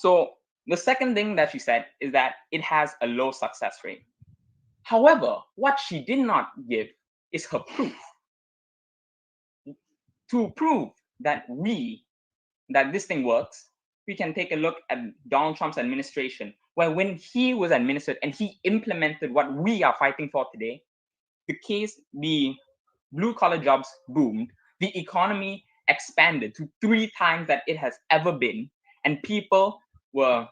So the second thing that she said is that it has a low success rate. However, what she did not give is her proof. To prove that this thing works, we can take a look at Donald Trump's administration, where when he was administered and he implemented what we are fighting for today, the blue collar jobs boomed, the economy expanded to 3 times that it has ever been, and people were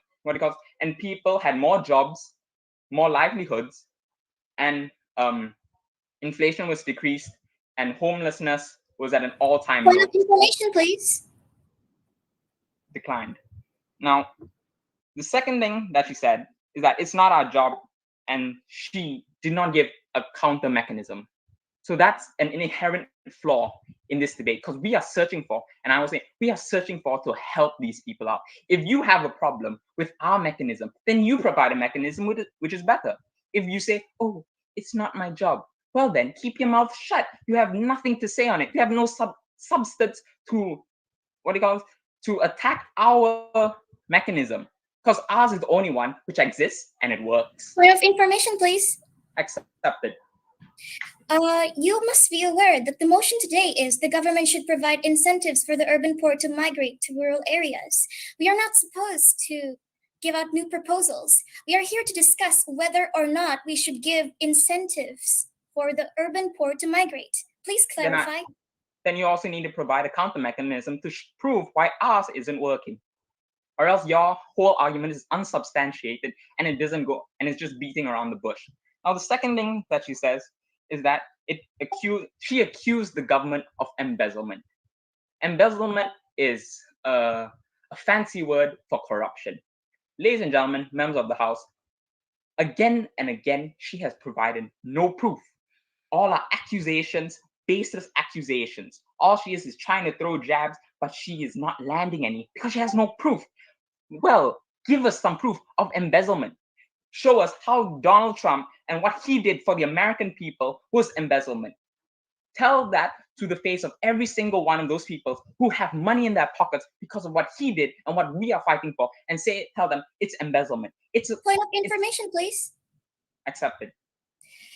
and people had more jobs, more livelihoods, and inflation was decreased, and homelessness was at an all-time Point low. of information, please. Declined. Now, the second thing that she said is that it's not our job, and she did not give a counter mechanism. So that's an inherent flaw in this debate, because we are searching for, and I was saying, we are searching for to help these people out. If you have a problem with our mechanism, then you provide a mechanism which is better. If you say, oh, it's not my job, well then keep your mouth shut. You have nothing to say on it. You have no substance to to attack our mechanism, because ours is the only one which exists and it works. Point of information, please. Accepted. You must be aware that the motion today is the government should provide incentives for the urban poor to migrate to rural areas. We are not supposed to give out new proposals. We are here to discuss whether or not we should give incentives for the urban poor to migrate. Please clarify. Then you also need to provide a counter mechanism to prove why ours isn't working. Or else your whole argument is unsubstantiated and it doesn't go, and it's just beating around the bush. Now, the second thing that she says is that she accused the government of embezzlement. Embezzlement is a fancy word for corruption. Ladies and gentlemen, members of the House, again and again, she has provided no proof. All are accusations, baseless accusations. All she is trying to throw jabs, but she is not landing any because she has no proof. Well, give us some proof of embezzlement. Show us how Donald Trump and what he did for the American people was embezzlement. Tell that to the face of every single one of those people who have money in their pockets because of what he did and what we are fighting for, and tell them it's embezzlement. It's a point of information, please. Accepted.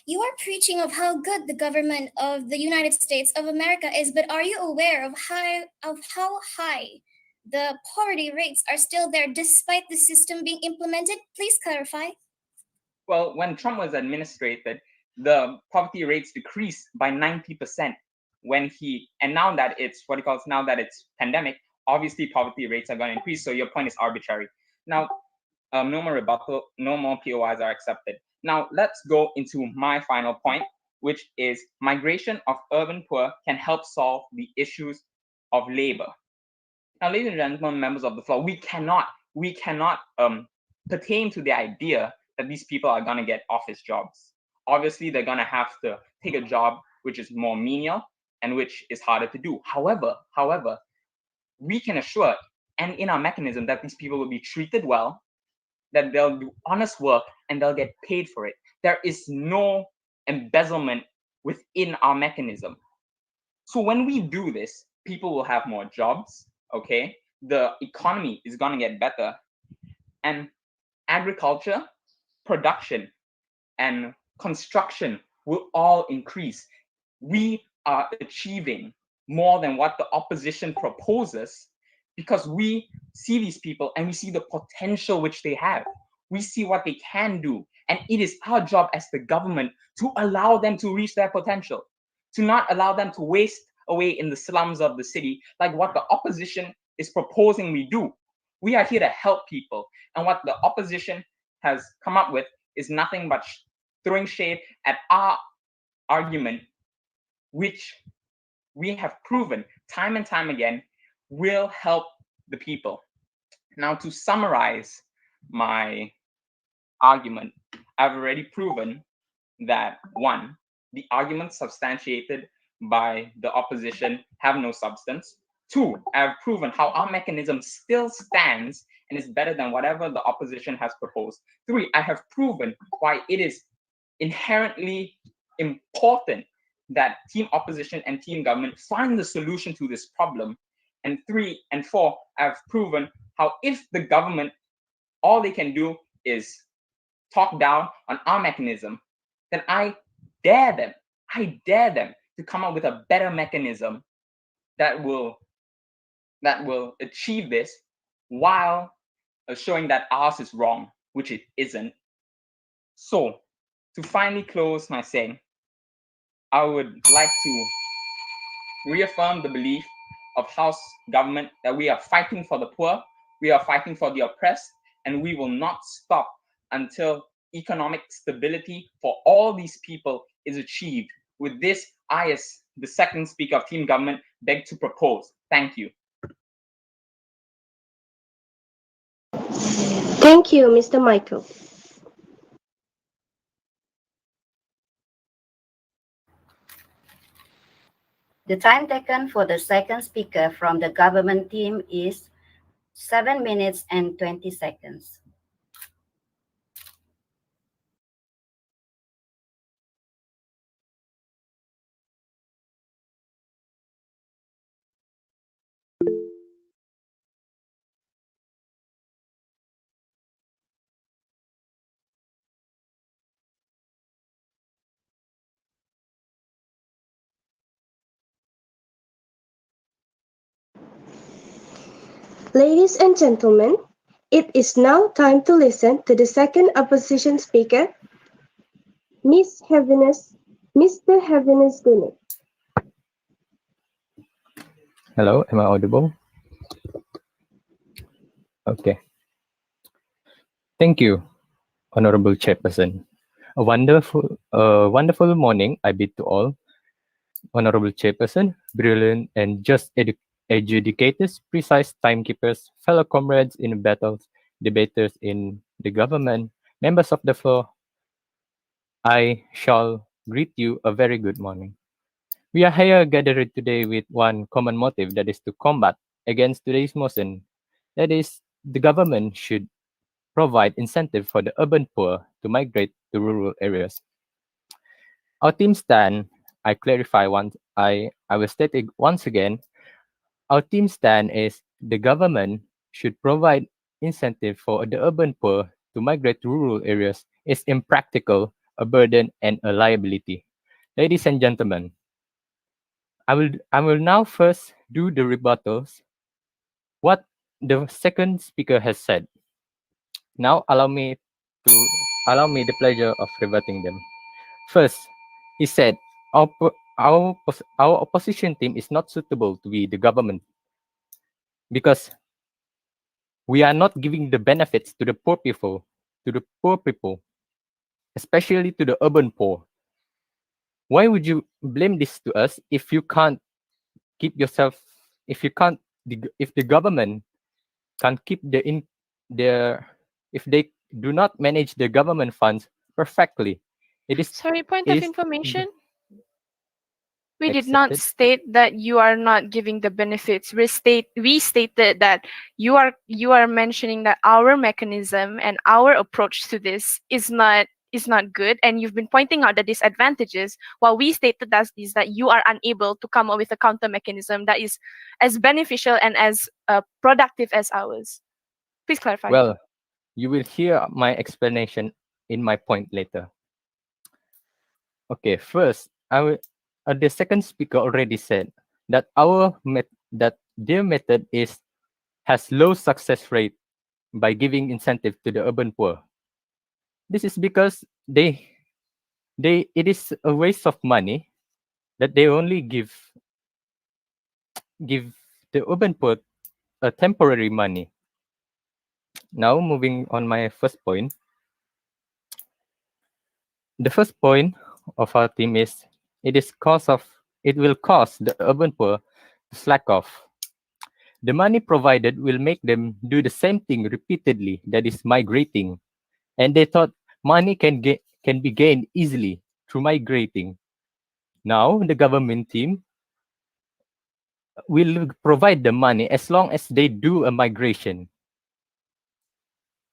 You are preaching of how good the government of the United States of America is, but are you aware of how high the poverty rates are still there despite the system being implemented? Please clarify. Well, when Trump was administrated, the poverty rates decreased by 90%. Now that it's pandemic, obviously poverty rates are going to increase. So your point is arbitrary. Now, no more rebuttal, no more POIs are accepted. Now let's go into my final point, which is migration of urban poor can help solve the issues of labor. Now, ladies and gentlemen, members of the floor, we cannot pertain to the idea that these people are going to get office jobs. Obviously, they're going to have to take a job which is more menial and which is harder to do. However, we can assure and in our mechanism that these people will be treated well, that they'll do honest work, and they'll get paid for it. There is no embezzlement within our mechanism. So when we do this, people will have more jobs, okay? The economy is going to get better, and agriculture, production, and construction will all increase. We are achieving more than what the opposition proposes because we see these people and we see the potential which they have. We see what they can do. And it is our job as the government to allow them to reach their potential, to not allow them to waste away in the slums of the city like what the opposition is proposing we do. We are here to help people. And what the opposition has come up with is nothing but throwing shade at our argument, which we have proven time and time again will help the people. Now, to summarize my argument, I've already proven that 1, the arguments substantiated by the opposition have no substance. 2, I've proven how our mechanism still stands and is better than whatever the opposition has proposed. 3, I have proven why it is inherently important that team opposition and team government find the solution to this problem. And 3 and 4, I've proven how if the government all they can do is talk down on our mechanism, then I dare them to come up with a better mechanism that will achieve this while showing that ours is wrong, which it isn't. So, to finally close my saying, I would like to reaffirm the belief of House government that we are fighting for the poor, we are fighting for the oppressed, and we will not stop until economic stability for all these people is achieved. With this, I, as the second speaker of Team Government, beg to propose. Thank you. Thank you, Mr. Michael. The time taken for the second speaker from the government team is 7 minutes and 20 seconds. Ladies and gentlemen, it is now time to listen to the second opposition speaker, Mr. Heaviness Gunit. Hello, am I audible? Okay. Thank you, Honorable Chairperson. A wonderful morning I bid to all. Honorable Chairperson, brilliant and just adjudicators, precise timekeepers, fellow comrades in battles, debaters in the government, members of the floor, I shall greet you a very good morning. We are here gathered today with one common motive, that is to combat against today's motion. That is, the government should provide incentive for the urban poor to migrate to rural areas. Our team stand, I clarify once, I will state it once again, our team stand is the government should provide incentive for the urban poor to migrate to rural areas is impractical, a burden, and a liability. Ladies and gentlemen, I will now first do the rebuttals, what the second speaker has said. Now allow me the pleasure of rebutting them. First, he said our opposition team is not suitable to be the government because we are not giving the benefits to the poor people, especially to the urban poor. Why would you blame this to us if you can't keep yourself, if the government can't keep if they do not manage the government funds perfectly? It is Sorry, point of information. We did accepted. not state that you are not giving the benefits. We stated that you are mentioning that our mechanism and our approach to this is not good, and you've been pointing out the disadvantages, while we stated that you are unable to come up with a counter mechanism that is as beneficial and as productive as ours. Please clarify. Well, you will hear my explanation in my point later. Okay, first, the second speaker already said that their method has low success rate by giving incentive to the urban poor. This is because it is a waste of money that they only give the urban poor a temporary money. Now moving on my first point. The first point of our team is it will cause the urban poor to slack off. The money provided will make them do the same thing repeatedly, that is migrating. And they thought money can be gained easily through migrating. Now the government team will provide the money as long as they do a migration.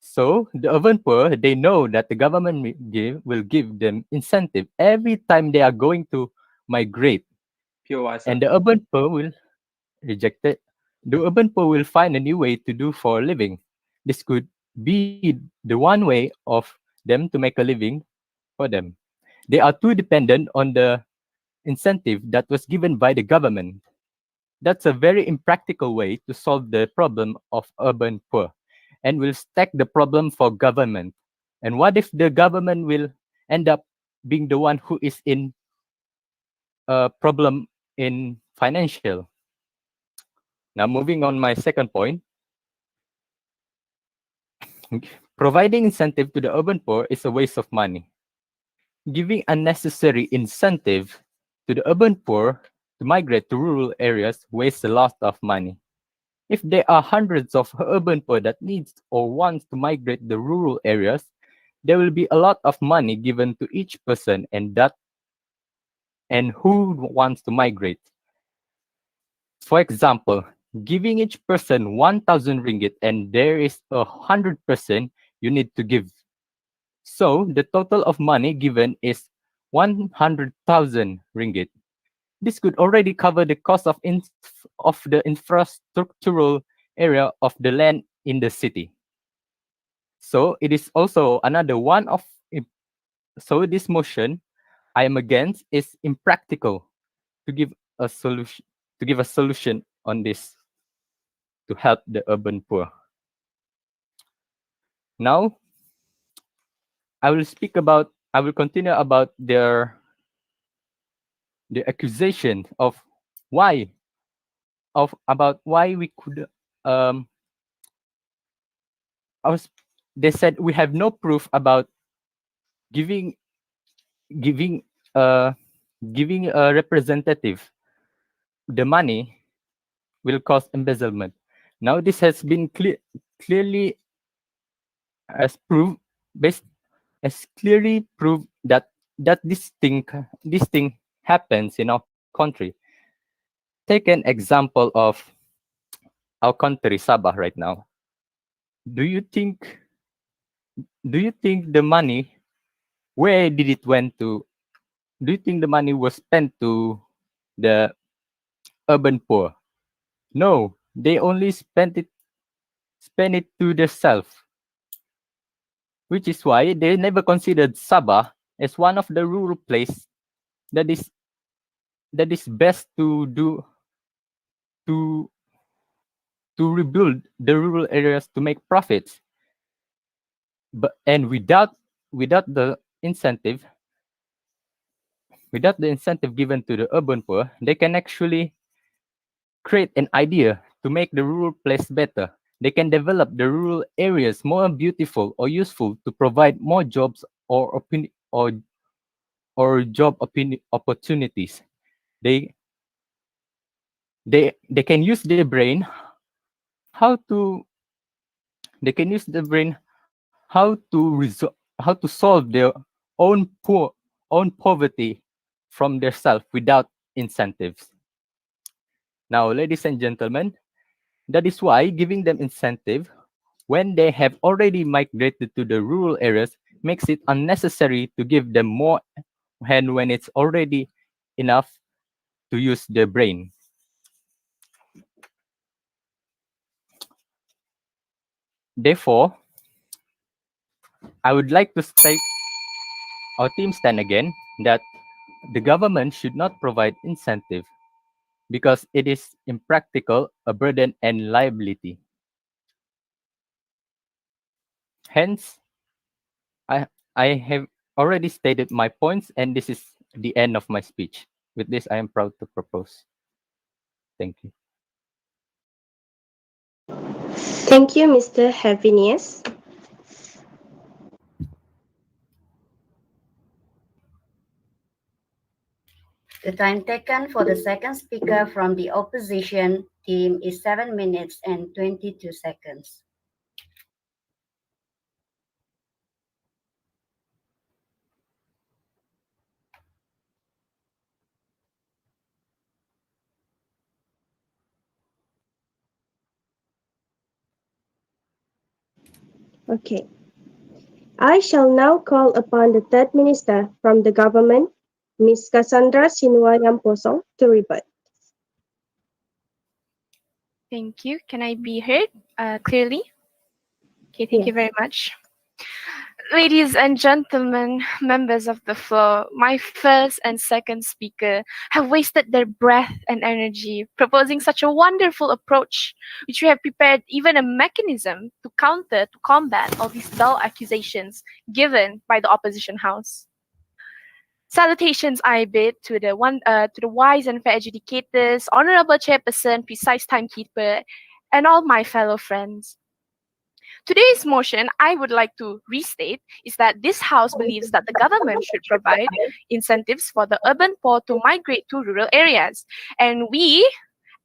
So the urban poor, they know that the government will give them incentive every time they are going to migrate. And the urban poor will reject it. The urban poor will find a new way to do for a living. This could be the one way of them to make a living for them. They are too dependent on the incentive that was given by the government. That's a very impractical way to solve the problem of urban poor and will stack the problem for government. And what if the government will end up being the one who is in a problem in financial? Now, moving on my second point, providing incentive to the urban poor is a waste of money. Giving unnecessary incentive to the urban poor to migrate to rural areas wastes a lot of money. If there are hundreds of urban poor that needs or wants to migrate the rural areas, there will be a lot of money given to each person and who wants to migrate. For example, giving each person 1,000 ringgit and there is 100% you need to give. So the total of money given is 100,000 ringgit. This could already cover the cost of the infrastructural area of the land in the city. So it is also another one of so this motion I am against is impractical to give a solution on this to help the urban poor. Now I will continue about the accusation of about why we could they said we have no proof about giving a representative the money will cause embezzlement. Now this has been clearly as proved that this thing happens in our country. Take an example of our country, Sabah, right now. Do you think the money, where did it went to? Do you think the money was spent to the urban poor? No, they only spent it to themselves, which is why they never considered Sabah as one of the rural place that is best to do to rebuild the rural areas to make profits. But and without the incentive given to the urban poor, they can actually create an idea to make the rural place better. They can develop the rural areas more beautiful or useful to provide more jobs or job opportunities. They can use their brain how to solve their own poverty from their self without incentives. Now, ladies and gentlemen, that is why giving them incentive when they have already migrated to the rural areas makes it unnecessary to give them more and when it's already enough to use their brain. Therefore, I would like to state our team stand again that the government should not provide incentive because it is impractical, a burden, and liability. Hence, I have already stated my points, and this is the end of my speech. With this, I am proud to propose. Thank you. Thank you, Mr. Hervinius. The time taken for the second speaker from the opposition team is 7 minutes and 22 seconds. Okay. I shall now call upon the third minister from the government, Ms. Cassandra Sinua Yamposong, to rebut. Thank you. Can I be heard clearly? Okay, thank you very much. Ladies and gentlemen, members of the floor, my first and second speaker have wasted their breath and energy proposing such a wonderful approach, which we have prepared even a mechanism to counter, to combat all these dull accusations given by the opposition house. Salutations I bid to the wise and fair educators, honorable chairperson, precise timekeeper, and all my fellow friends. Today's motion, I would like to restate, is that this House believes that the government should provide incentives for the urban poor to migrate to rural areas. And we,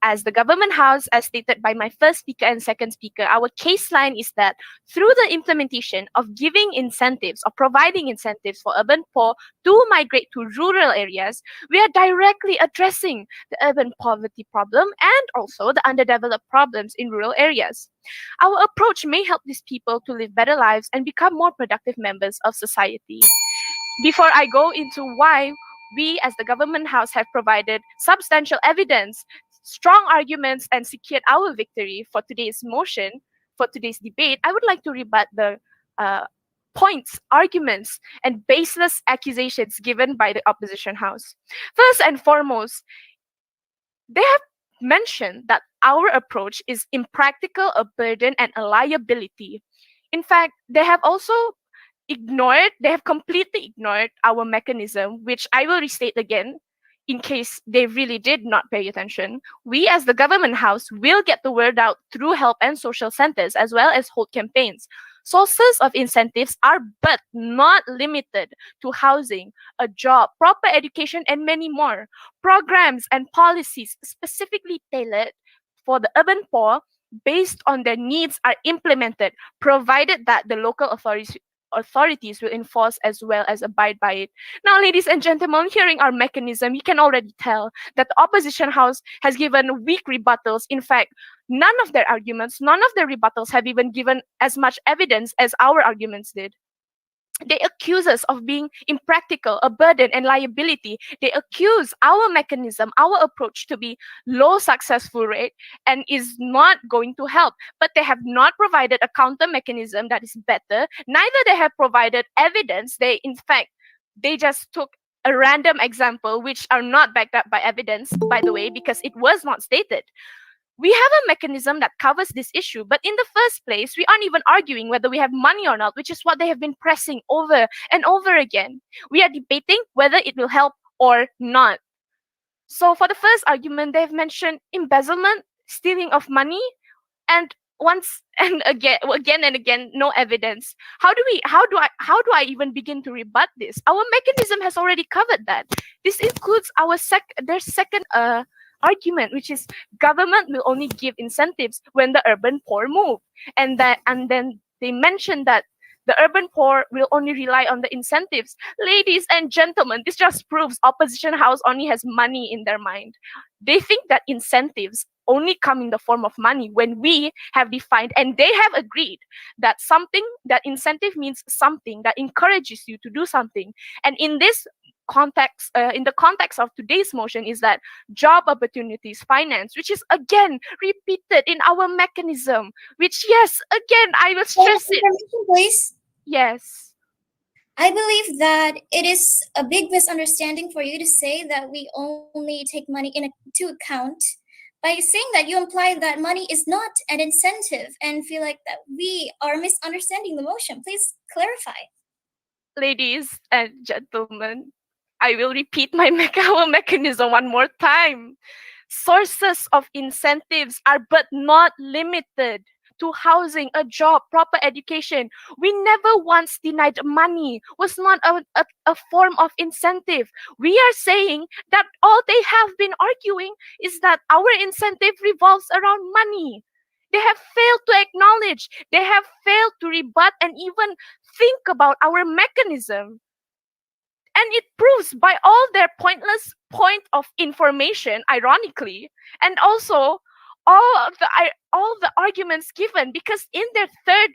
as the government house, as stated by my first speaker and second speaker, our case line is that through the implementation of giving incentives or providing incentives for urban poor to migrate to rural areas, we are directly addressing the urban poverty problem and also the underdeveloped problems in rural areas. Our approach may help these people to live better lives and become more productive members of society. Before I go into why we as the government house have provided substantial evidence, strong arguments, and secured our victory for today's motion, for today's debate, I would like to rebut the points, arguments, and baseless accusations given by the opposition house. First and foremost, they have mentioned that our approach is impractical, a burden, and a liability. In fact, they have also completely ignored our mechanism, which I will restate again in case they really did not pay attention. We as the government house will get the word out through help and social centers as well as hold campaigns. Sources of incentives are but not limited to housing, a job, proper education, and many more. Programs and policies specifically tailored for the urban poor based on their needs are implemented, provided that the local authorities will enforce as well as abide by it. Now, ladies and gentlemen, hearing our mechanism, you can already tell that the opposition house has given weak rebuttals. In fact, none of their arguments, none of their rebuttals have even given as much evidence as our arguments did. They accuse us of being impractical, a burden, and liability. They accuse our mechanism, our approach to be low successful rate and is not going to help. But they have not provided a counter mechanism that is better. Neither they have provided evidence. They just took a random example which are not backed up by evidence, by the way, because it was not stated. We have a mechanism that covers this issue, but in the first place, we aren't even arguing whether we have money or not, which is what they have been pressing over and over again. We are debating whether it will help or not. So for the first argument, they've mentioned embezzlement, stealing of money, and once and again and again, no evidence. How do I even begin to rebut this? Our mechanism has already covered that. This includes their second argument, which is government will only give incentives when the urban poor move, and then they mention that the urban poor will only rely on the incentives. Ladies and gentlemen, this just proves opposition house only has money in their mind. They think that incentives only come in the form of money, when we have defined and they have agreed that incentive means something that encourages you to do something. And in this context, in the context of today's motion, is that job opportunities finance, which is again repeated in our mechanism, which, yes, again, I will stress it. Please. Yes. I believe that it is a big misunderstanding for you to say that we only take money into account. By saying that, you imply that money is not an incentive and feel like that we are misunderstanding the motion. Please clarify. Ladies and gentlemen, I will repeat our mechanism one more time. Sources of incentives are but not limited to housing, a job, proper education. We never once denied money was not a form of incentive. We are saying that all they have been arguing is that our incentive revolves around money. They have failed to acknowledge, they have failed to rebut and even think about our mechanism. And it proves by all their pointless point of information, ironically, and also all the arguments given, because in their third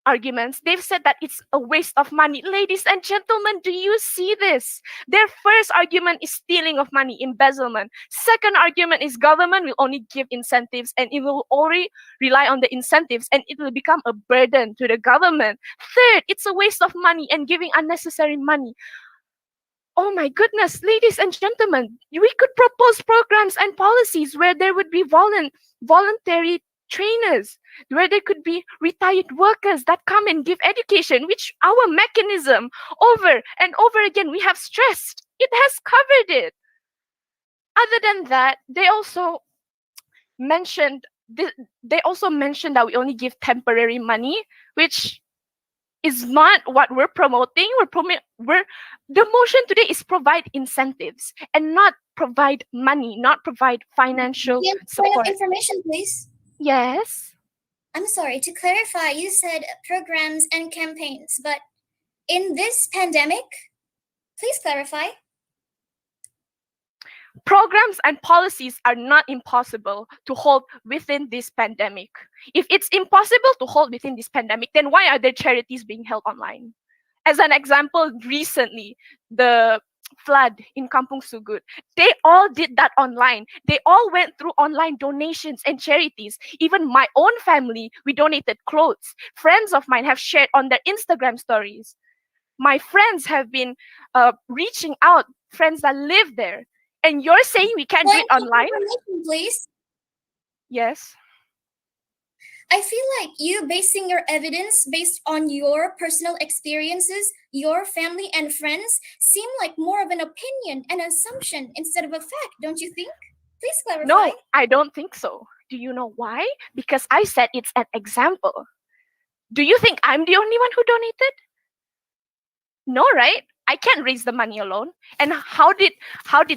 arguments, they've said that it's a waste of money. Ladies and gentlemen, do you see this? Their first argument is stealing of money, embezzlement. Second argument is government will only give incentives and it will only rely on the incentives and it will become a burden to the government. Third, it's a waste of money and giving unnecessary money. Oh my goodness, ladies and gentlemen, we could propose programs and policies where there would be voluntary trainers, where there could be retired workers that come and give education, which our mechanism over and over again we have stressed. It has covered it. Other than that, they also mentioned that we only give temporary money, which is not what we're promoting. The motion today is provide incentives and not provide money, not provide financial Point of support. information, please. Yes. I'm sorry, to clarify, you said programs and campaigns, but in this pandemic, please clarify. Programs and policies are not impossible to hold within this pandemic. If it's impossible to hold within this pandemic, then why are there charities being held online? As an example, recently, the flood in Kampung Sugut, they all did that online. They all went through online donations and charities. Even my own family, we donated clothes. Friends of mine have shared on their Instagram stories. My friends have been reaching out, friends that live there. And you're saying we can't do it Point of online? information, please. Yes. I feel like you basing your evidence based on your personal experiences, your family and friends, seem like more of an opinion and assumption instead of a fact, don't you think? Please clarify. No, I don't think so. Do you know why? Because I said it's an example. Do you think I'm the only one who donated? No, right? I can't raise the money alone. And how did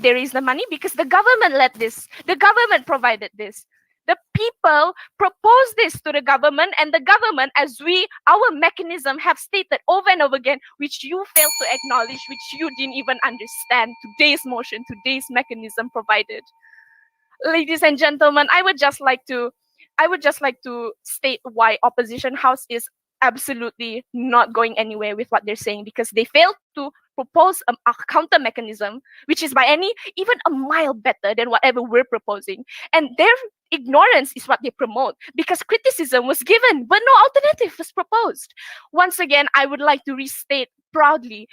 they raise the money? Because the government led this. The government provided this. The people proposed this to the government, and the government, as our mechanism have stated over and over again, which you failed to acknowledge, which you didn't even understand, today's motion, today's mechanism provided. Ladies and gentlemen, I would just like to state why Opposition House is absolutely not going anywhere with what they're saying, because they failed to propose a counter mechanism, which is by even a mile better than whatever we're proposing. And their ignorance is what they promote, because criticism was given, but no alternative was proposed. Once again, I would like to restate proudly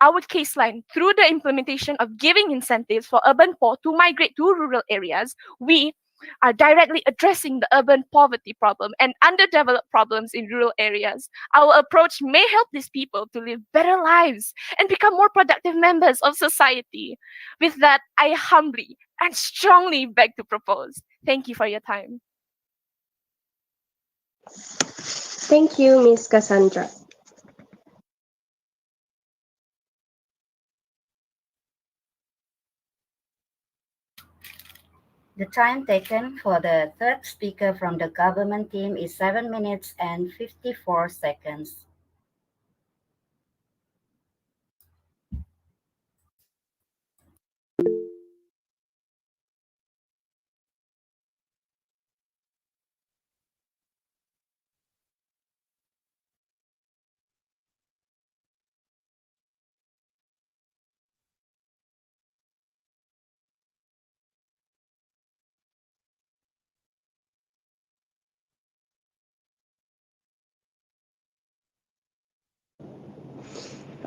our case line. Through the implementation of giving incentives for urban poor to migrate to rural areas, we are directly addressing the urban poverty problem and underdeveloped problems in rural areas. Our approach may help these people to live better lives and become more productive members of society. With that, I humbly and strongly beg to propose. Thank you for your time. Thank you, Ms. Cassandra. The time taken for the third speaker from the government team is 7 minutes and 54 seconds.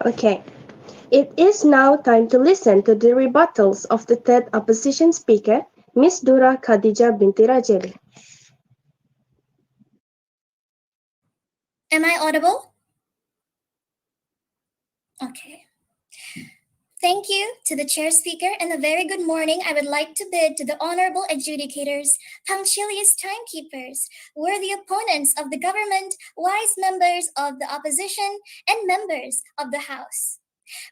Okay. It is now time to listen to the rebuttals of the third opposition speaker, Ms. Dura Khadija binti Rajeli. Am I audible? Okay. Thank you to the chair speaker, and a very good morning I would like to bid to the honorable adjudicators, punctilious timekeepers, worthy opponents of the government, wise members of the opposition, and members of the House.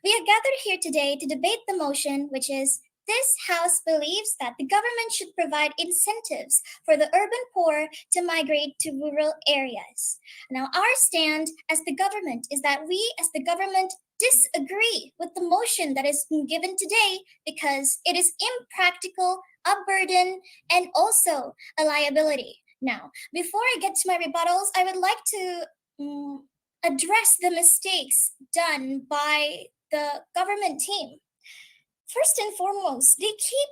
We are gathered here today to debate the motion, which is, this House believes that the government should provide incentives for the urban poor to migrate to rural areas. Now, our stand as the government is that we, as the government, disagree with the motion that is given today because it is impractical, a burden, and also a liability. Now, before I get to my rebuttals, I would like to address the mistakes done by the government team. First and foremost, they keep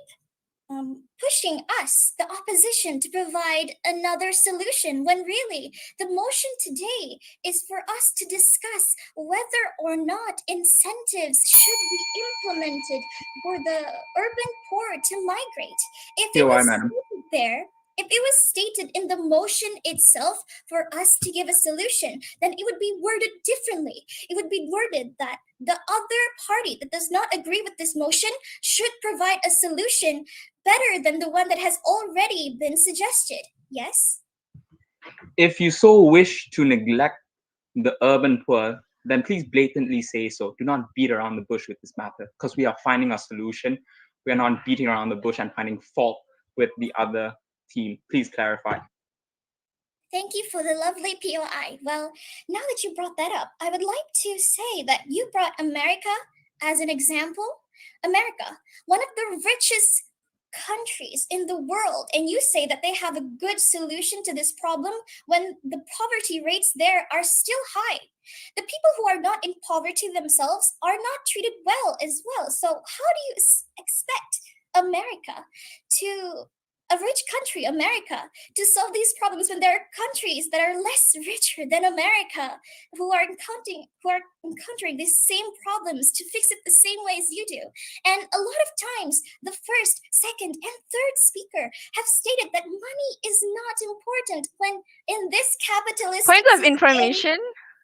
pushing us, the opposition, to provide another solution when really the motion today is for us to discuss whether or not incentives should be implemented for the urban poor to migrate. If it POI, was madam. stated there, if it was stated in the motion itself for us to give a solution, then it would be worded differently. It would be worded that the other party that does not agree with this motion should provide a solution better than the one that has already been suggested. Yes? If you so wish to neglect the urban poor, then please blatantly say so. Do not beat around the bush with this matter, because we are finding a solution. We are not beating around the bush and finding fault with the other team. Please clarify. Thank you for the lovely POI. Well, now that you brought that up, I would like to say that you brought America as an example. America, one of the richest countries in the world, and you say that they have a good solution to this problem when the poverty rates there are still high. The people who are not in poverty themselves are not treated well as well. So how do you expect America to a rich country, America, to solve these problems when there are countries that are less richer than America who are encountering these same problems to fix it the same way as you do? And a lot of times, the first, second, and third speaker have stated that money is not important when in this capitalist Point of information.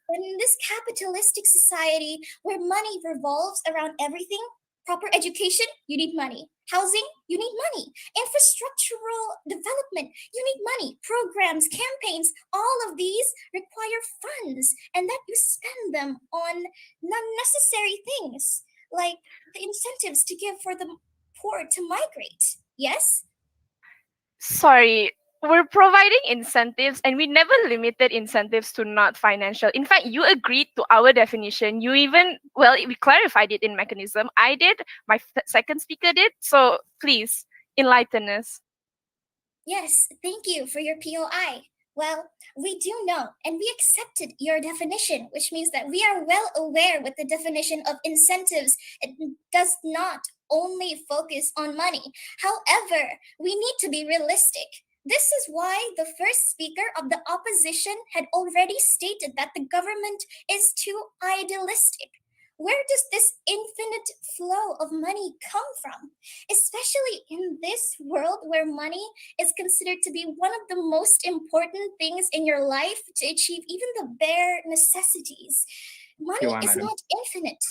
when in this capitalistic society where money revolves around everything, proper education, you need money. Housing, you need money. Infrastructural development, you need money. Programs, campaigns, all of these require funds, and that you spend them on unnecessary things, like the incentives to give for the poor to migrate. Yes? Sorry, we're providing incentives and we never limited incentives to not financial. In fact, you agreed to our definition. You even, well, we clarified it in mechanism. I did, my second speaker did. So please enlighten us. Yes, thank you for your POI. Well, we do know and we accepted your definition, which means that we are well aware with the definition of incentives. It does not only focus on money. However, we need to be realistic. This is why the first speaker of the opposition had already stated that the government is too idealistic. Where does this infinite flow of money come from? Especially in this world where money is considered to be one of the most important things in your life to achieve even the bare necessities. Money POI, is madam. not infinite.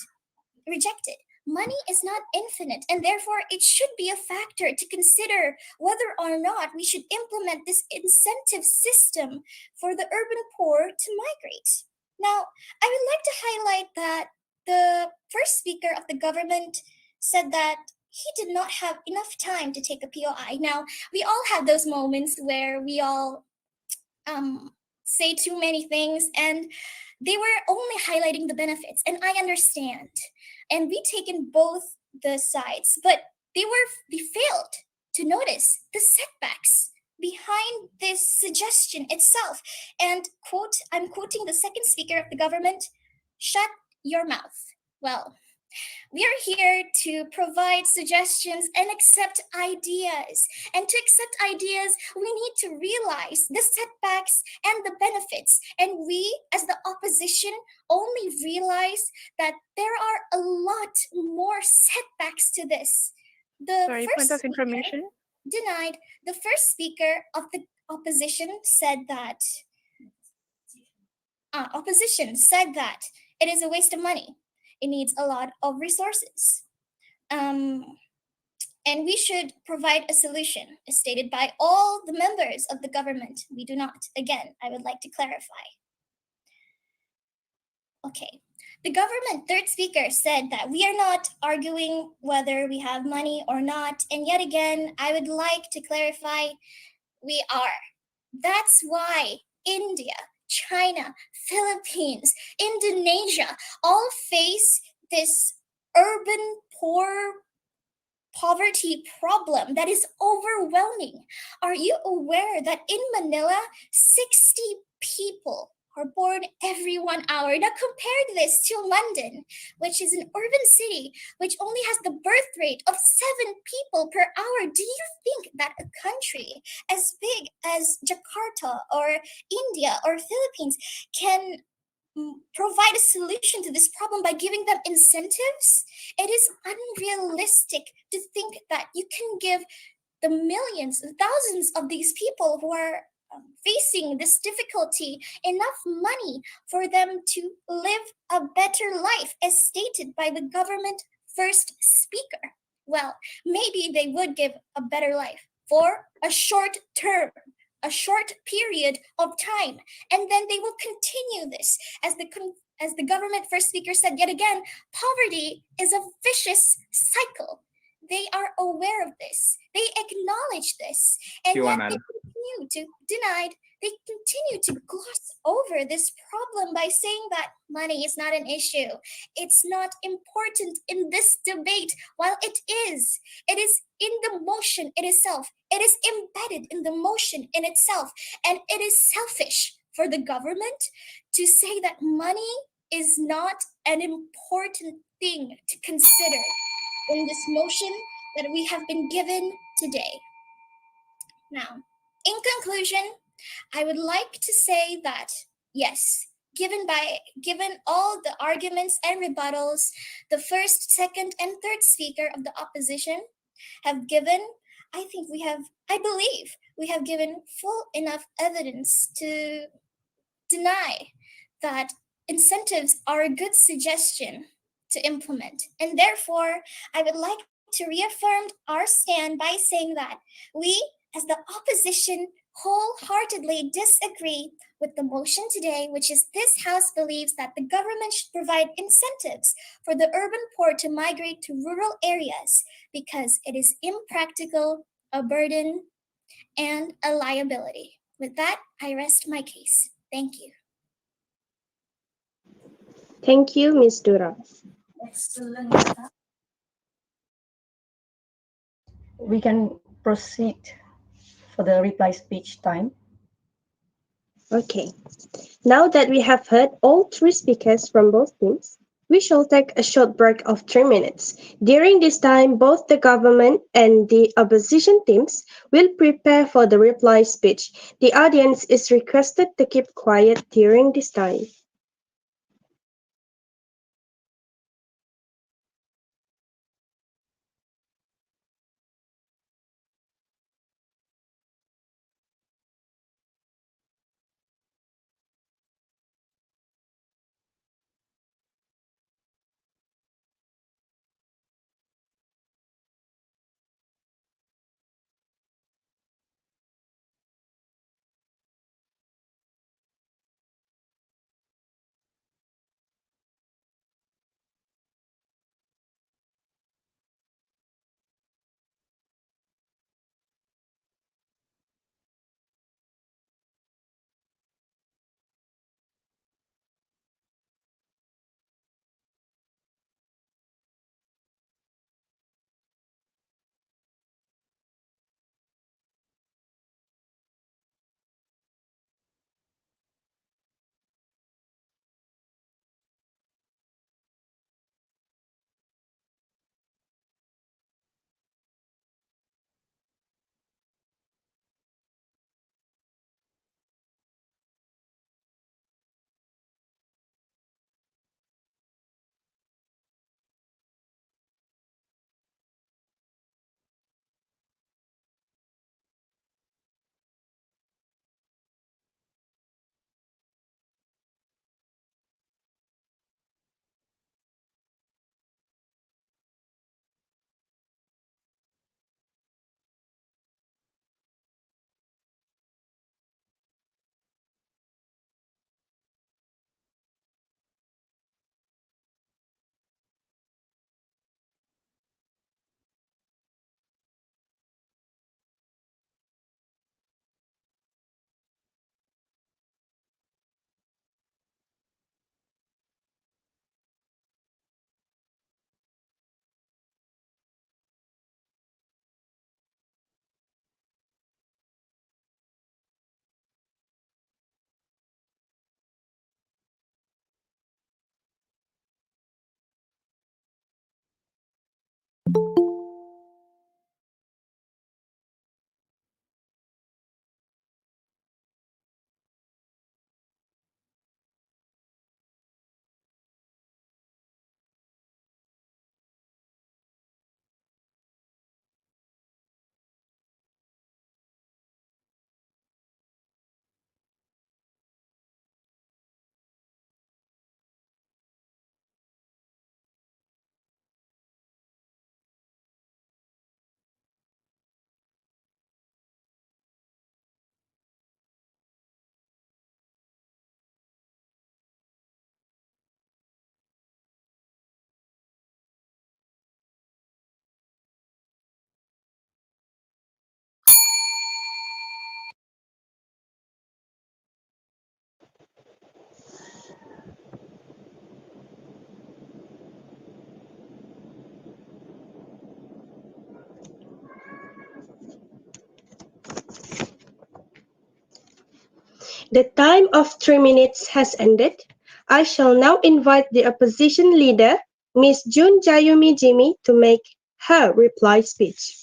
Rejected. Money is not infinite, and therefore it should be a factor to consider whether or not we should implement this incentive system for the urban poor to migrate. Now, I would like to highlight that the first speaker of the government said that he did not have enough time to take a POI. Now, we all have those moments where we all say too many things, and they were only highlighting the benefits, and I understand. And we taken both the sides, but they failed to notice the setbacks behind this suggestion itself. And quote, I'm quoting the second speaker of the government, shut your mouth. Well, we are here to provide suggestions and accept ideas. And to accept ideas, we need to realize the setbacks and the benefits. And we, as the opposition, only realize that there are a lot more setbacks to this. The Sorry, first point of speaker information. denied. The first speaker of the opposition said that it is a waste of money. It needs a lot of resources. And we should provide a solution, as stated by all the members of the government. We do not. Again, I would like to clarify. Okay. The government third speaker said that we are not arguing whether we have money or not. And yet again, I would like to clarify, we are. That's why India, China, Philippines, Indonesia all face this urban poverty problem that is overwhelming. Are you aware that in Manila, 60 people are born every 1 hour. Now compare this to London, which is an urban city, which only has the birth rate of 7 people per hour. Do you think that a country as big as Jakarta or India or Philippines can provide a solution to this problem by giving them incentives? It is unrealistic to think that you can give the millions, thousands of these people who are facing this difficulty enough money for them to live a better life, as stated by the government first speaker. Well, maybe they would give a better life for a short term, a short period of time, and then they will continue this as the government first speaker said yet again. Poverty is a vicious cycle. They are aware of this. They acknowledge this, and Sure, yet madam. they continue to deny. They continue to gloss over this problem by saying that money is not an issue. It's not important in this debate. While it is in the motion in itself. It is embedded in the motion in itself, and it is selfish for the government to say that money is not an important thing to consider in this motion that we have been given today. Now, in conclusion, I would like to say that yes, given all the arguments and rebuttals the first, second, and third speaker of the opposition have given, I believe we have given full enough evidence to deny that incentives are a good suggestion to implement. And therefore, I would like to reaffirm our stand by saying that we, as the opposition, wholeheartedly disagree with the motion today, which is this House believes that the government should provide incentives for the urban poor to migrate to rural areas because it is impractical, a burden, and a liability. With that, I rest my case. Thank you. Thank you, Ms. Dura. Excellent. We can proceed for the reply speech time. Okay. Now that we have heard all 3 speakers from both teams, we shall take a short break of 3 minutes. During this time, both the government and the opposition teams will prepare for the reply speech. The audience is requested to keep quiet during this time. The time of 3 minutes has ended. I shall now invite the opposition leader, Ms. Jun Jayumi Jimmy, to make her reply speech.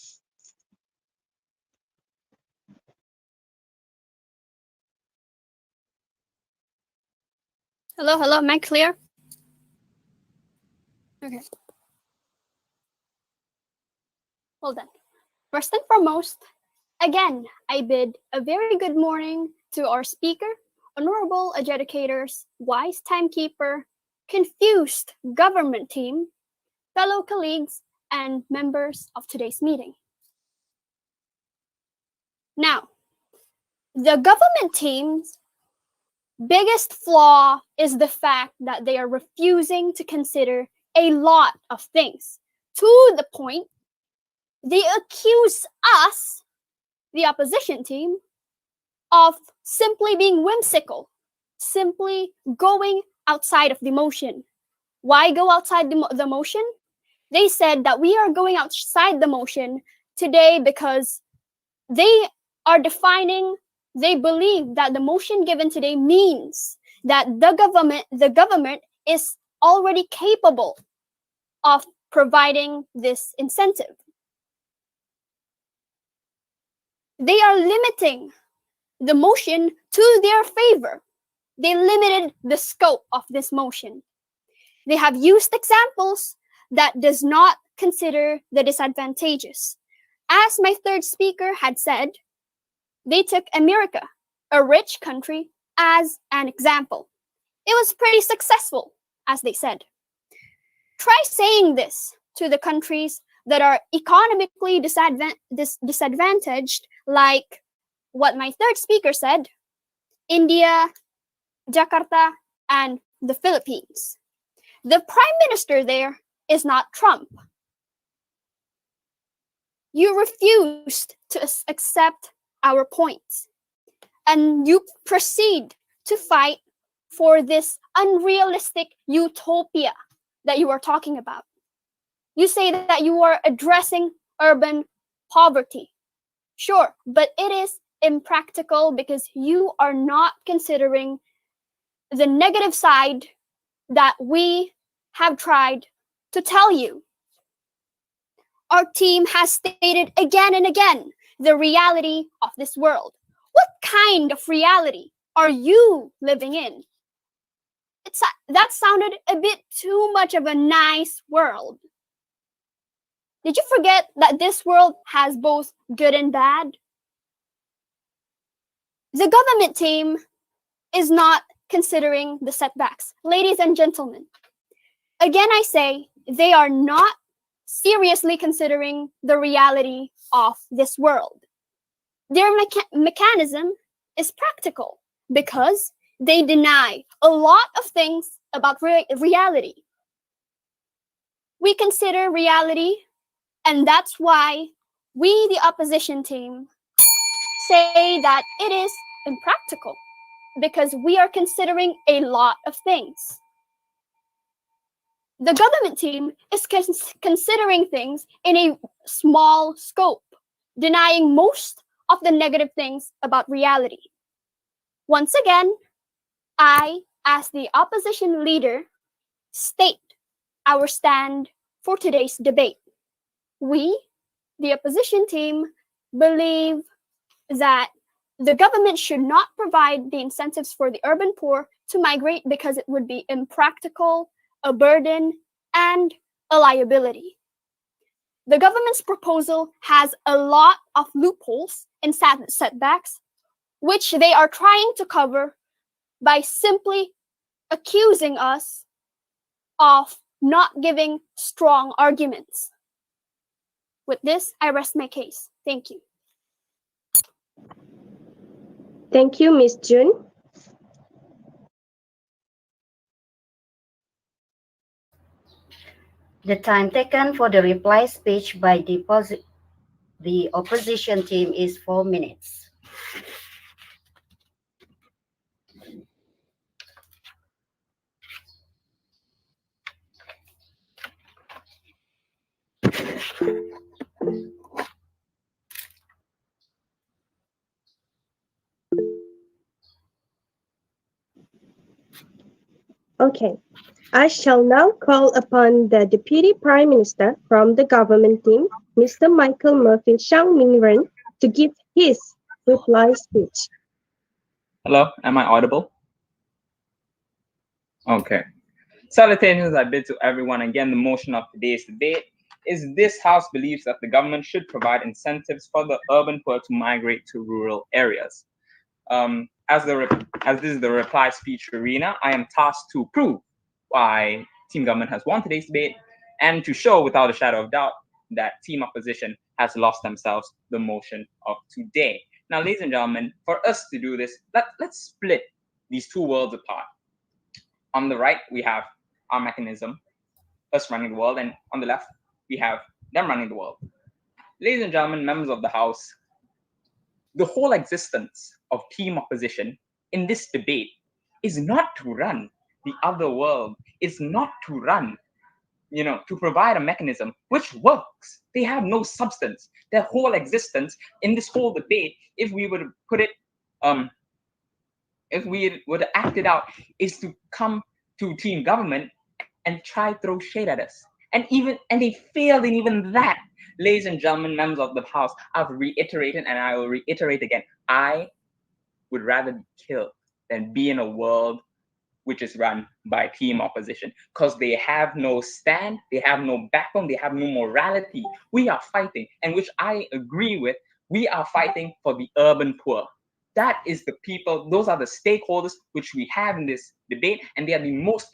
Hello, am I clear? Okay. Well then, first and foremost, again, I bid a very good morning to our speaker, honorable adjudicators, wise timekeeper, confused government team, fellow colleagues, and members of today's meeting. Now, the government team's biggest flaw is the fact that they are refusing to consider a lot of things, to the point they accuse us, the opposition team, of simply being whimsical, simply going outside of the motion. Why go outside the motion? They said that we are going outside the motion today because they are they believe that the motion given today means that the government is already capable of providing this incentive. They are limiting the motion to their favor. They limited the scope of this motion. They have used examples that does not consider the disadvantageous. As my third speaker had said, they took America, a rich country, as an example. It was pretty successful, as they said. Try saying this to the countries that are economically disadvantaged, like what my third speaker said, India, Jakarta, and the Philippines. The prime minister there is not Trump. You refused to accept our points, and you proceed to fight for this unrealistic utopia that you are talking about. You say that you are addressing urban poverty. Sure, but it is impractical because you are not considering the negative side that we have tried to tell you. Our team has stated again and again the reality of this world. What kind of reality are you living in? That sounded a bit too much of a nice world. Did you forget that this world has both good and bad? The government team is not considering the setbacks. Ladies and gentlemen, again I say, they are not seriously considering the reality of this world. Their mechanism is practical because they deny a lot of things about reality. We consider reality, and that's why we, the opposition team, say that it is impractical because we are considering a lot of things. The government team is considering things in a small scope, denying most of the negative things about reality. Once again, I, as the opposition leader, state our stand for today's debate. We, the opposition team, believe that the government should not provide the incentives for the urban poor to migrate because it would be impractical, a burden, and a liability. The government's proposal has a lot of loopholes and setbacks, which they are trying to cover by simply accusing us of not giving strong arguments. With this, I rest my case. Thank you. Thank you, Ms. Jun. The time taken for the reply speech by the opposition team is 4 minutes. Okay. I shall now call upon the Deputy Prime Minister from the government team, Mr. Michael Murphy Shang Mingren, to give his reply speech. Hello, am I audible? Okay. Salutations I bid to everyone. Again, the motion of today's debate is this House believes that the government should provide incentives for the urban poor to migrate to rural areas. As this is the reply speech arena, I am tasked to prove why Team Government has won today's debate and to show without a shadow of doubt that Team Opposition has lost themselves the motion of today. Now, ladies and gentlemen, for us to do this, let's split these two worlds apart. On the right, we have our mechanism, us running the world, and on the left, we have them running the world. Ladies and gentlemen, members of the House, the whole existence of Team Opposition in this debate is not to run the other world, is not to run, to provide a mechanism which works. They have no substance. Their whole existence in this whole debate, if we were to put it, if we were to act it out, is to come to Team Government and try to throw shade at us. And they failed in even that. Ladies and gentlemen, members of the House, I've reiterated and I will reiterate again. I would rather be killed than be in a world which is run by Team Opposition, because they have no stand, they have no backbone, they have no morality. We are fighting, and which I agree with, we are fighting for the urban poor. That is the people, those are the stakeholders which we have in this debate, and they are the most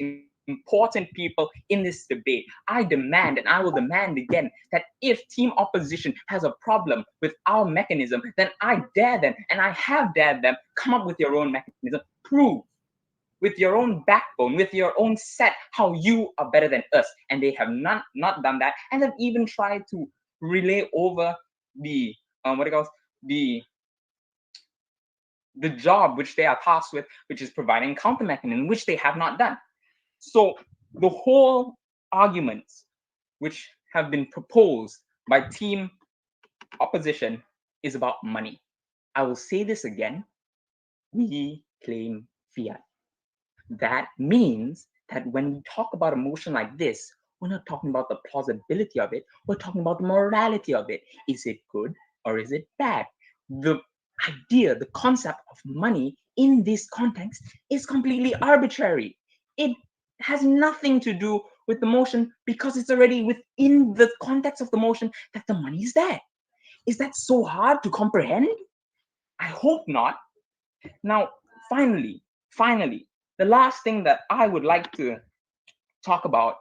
important people in this debate. I demand, and I will demand again, that if Team Opposition has a problem with our mechanism, then I dare them, and I have dared them, come up with your own mechanism, prove with your own backbone, with your own set, how you are better than us. And they have not done that, and have even tried to relay over the the job which they are tasked with, which is providing counter mechanism, which they have not done. So the whole arguments which have been proposed by Team Opposition is about money. I will say this again. We claim fiat. That means that when we talk about a motion like this, we're not talking about the plausibility of it. We're talking about the morality of it. Is it good or is it bad? The idea, the concept of money in this context is completely arbitrary. It has nothing to do with the motion because it's already within the context of the motion that the money is there. Is that so hard to comprehend? I hope not. Now, finally, the last thing that I would like to talk about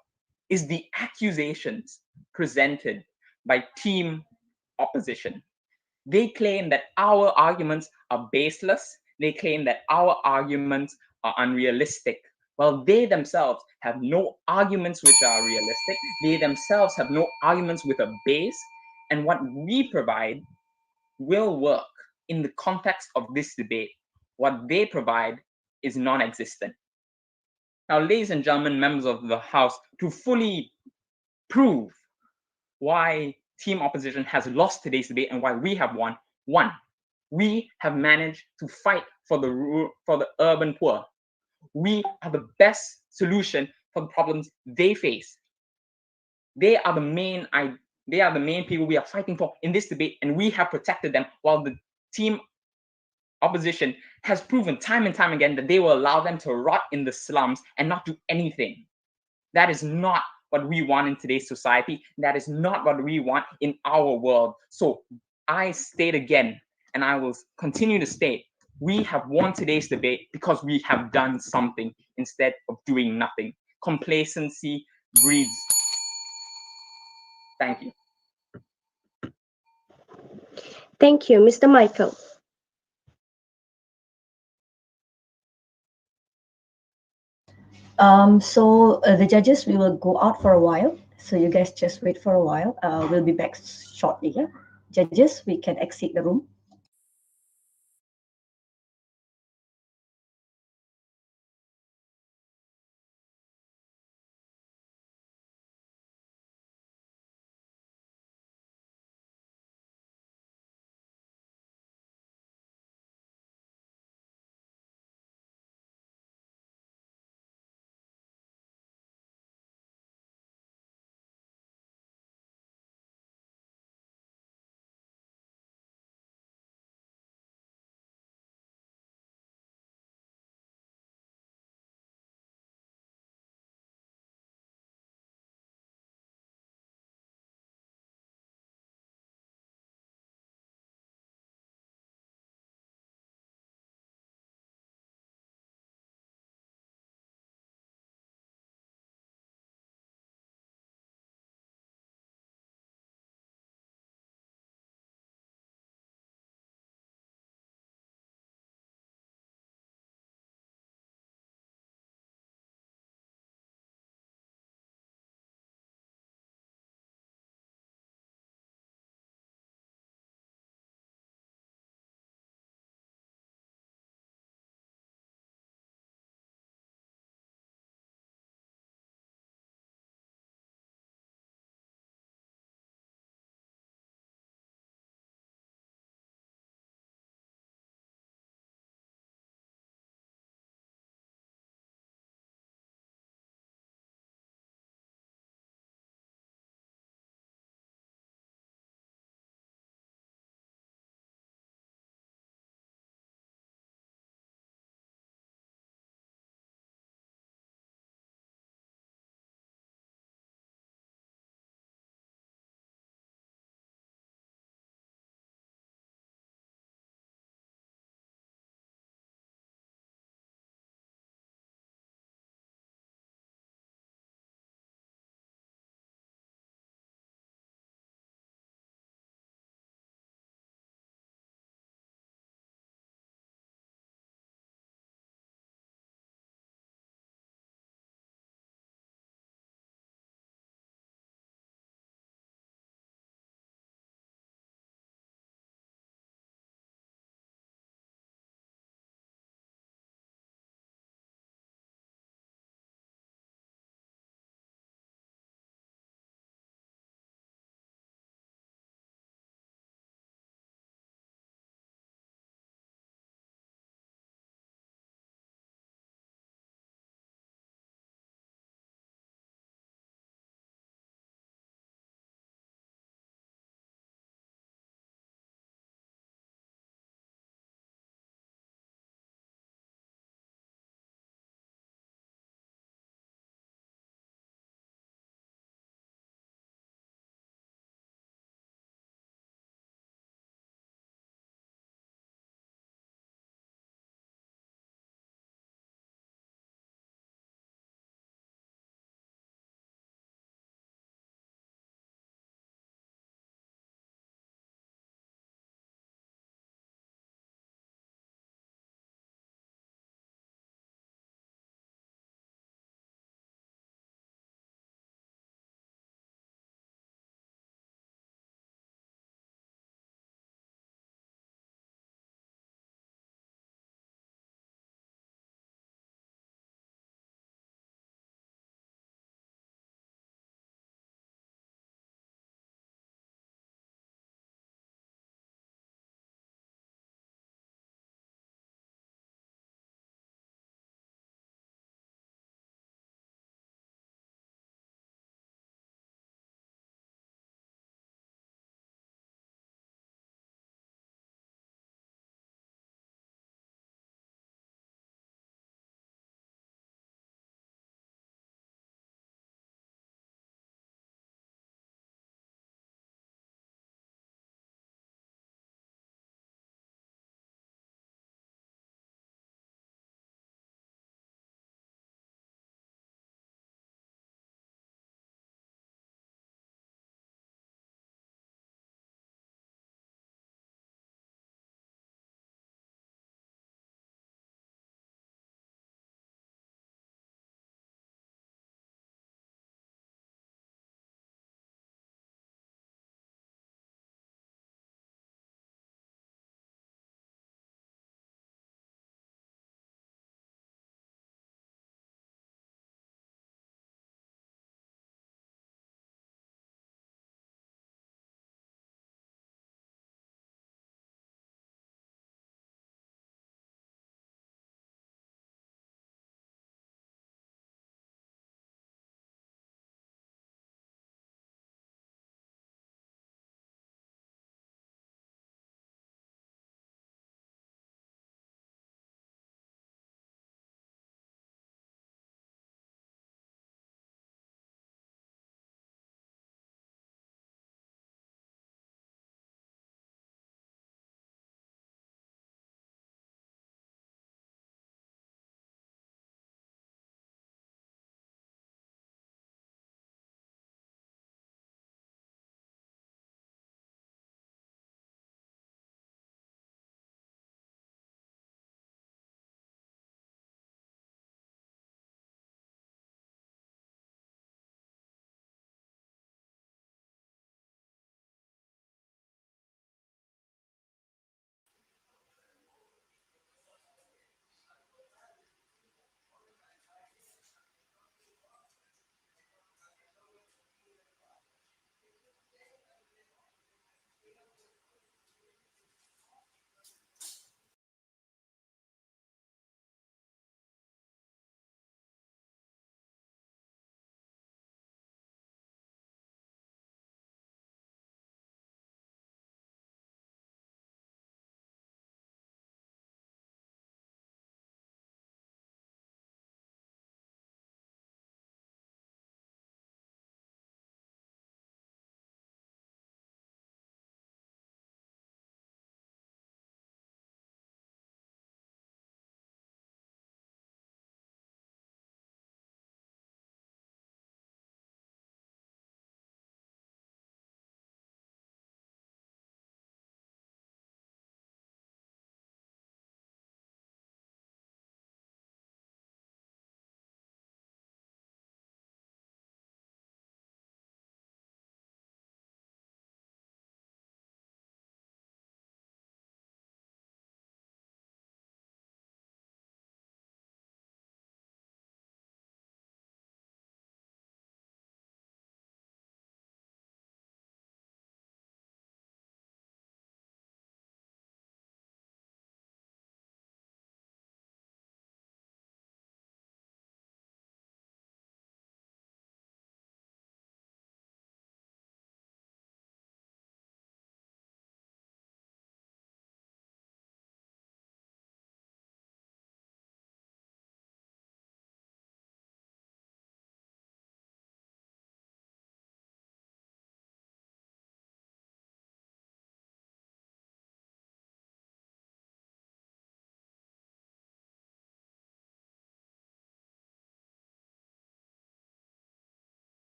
is the accusations presented by Team Opposition. They claim that our arguments are baseless. They claim that our arguments are unrealistic. Well, they themselves have no arguments which are realistic. They themselves have no arguments with a base. And what we provide will work in the context of this debate. What they provide is non-existent. Now, ladies and gentlemen, members of the House, to fully prove why Team Opposition has lost today's debate and why we have won, one, we have managed to fight for the urban poor. We are the best solution for the problems they face. They are the main people we are fighting for in this debate, and we have protected them, while the Team Opposition has proven time and time again that they will allow them to rot in the slums and not do anything. That is not what we want in today's society. That is not what we want in our world. So I state again, and I will continue to state, we have won today's debate because we have done something instead of doing nothing. Complacency breeds. Thank you. Thank you, Mr. Michael. So the judges, we will go out for a while. So you guys just wait for a while. We'll be back shortly. Yeah? Judges, we can exit the room.